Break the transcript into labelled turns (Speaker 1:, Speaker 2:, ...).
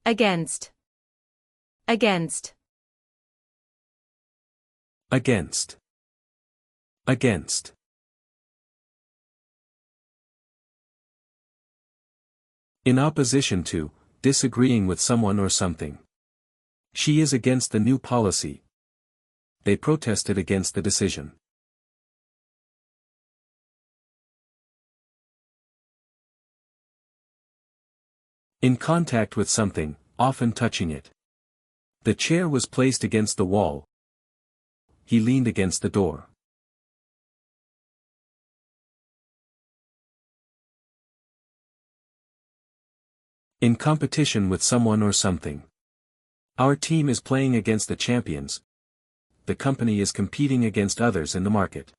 Speaker 1: Against. Against.
Speaker 2: Against. Against. In opposition to, disagreeing with someone or something. She is against the new policy. They protested against the decision. In contact with something, often touching it. The chair was placed against the wall. He leaned against the door. In competition with someone or something. Our team is playing against the champions. The company is competing against others in the market.